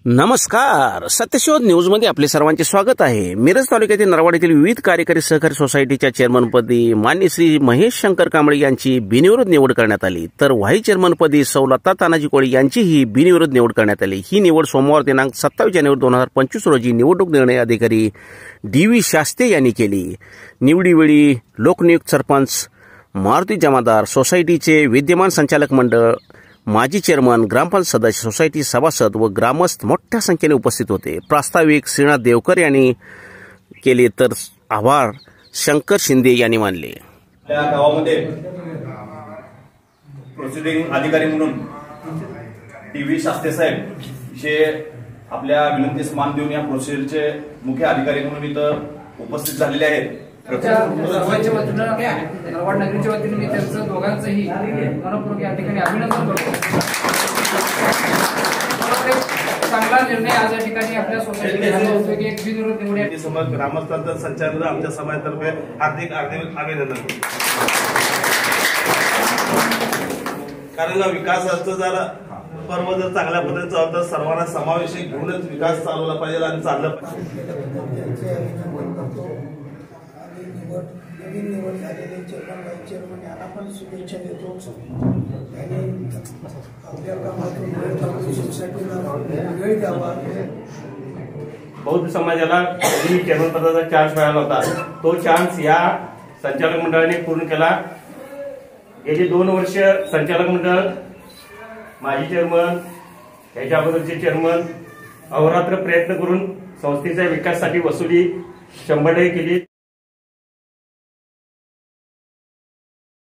नमस्कार, सत्यशोध न्यूज मध्ये आपले सर्वांचे स्वागत आहे। मिरज तालुक्यातील नरवाड येथील विविध कार्यकारी सहकारी सोसायटीच्या चेअरमनपदी माननीय श्री महेश शंकर कांबळे यांची बिनविरोध निवड करण्यात आली, तर व्हाईस चेअरमनपदी सौ लता तानाजी कोळी यांचीही बिनविरोध निवड करण्यात आली। ही निवड सोमवार दिनांक 27 जानेवारी 2025 रोजी निवडणूक निर्णय अधिकारी डी.व्ही. शास्ते यांनी केली। निवडीवेळी लोकनियुक्त सरपंच मारुती जमादार, सोसायटीचे विद्यमान संचालक मंडळ, माजी चेअरमन, ग्रामपंचायत सदस्य, सोसायटी सभासद व ग्रामस्थ मोठ्या संख्येने उपस्थित होते। प्रास्ताविक श्रीनाथ देवकर यांनी केले, तर आभार शंकर शिंदे यांनी मानले। त्या गावामध्ये प्रोसिडिंग अधिकारी म्हणून डी.व्ही. शास्ते साहेब जे आपल्या विनंतीस मान देऊन या प्रोसिजरचे मुख्य अधिकारी म्हणून इथं उपस्थित झालेले आहेत। सर्वांच्या वतीनं नरवाड नगरीच्या वतीने मी त्यांचं दोघांचंही मनपूर्वक या ठिकाणी अभिनंदन करतो। चांगला निर्णय आज या ठिकाणी आपल्या सोसायटीने झाला होता की एक बिनविरोध निवड समोर ग्रामस्थांचं संचालन आमच्या समाजातर्फे हार्दिक अभिनंदन। कारण विकासाचं जर पर्व जर चांगल्या पद्धतीने चालतं तर सर्वांना समावेशी घेऊनच विकास चालवला पाहिजे आणि चाललं पाहिजे। निवड झालेले चेअरमन यांना पण शुभेच्छा देतो आणि आपल्या कामातून सोसायटीला वेळ द्यावा। बौद्ध समाजाला चेअरमन पदाचा चान्स मिळाला होता, तो चान्स या संचालक मंडळाने पूर्ण केला। गेली 2 वर्ष संचालक मंडळ, माजी चेअरमन, याच्या अगोदरचे चेअरमन अहोरात्र प्रयत्न करून संस्थेच्या विकासासाठी वसुली 100% केली।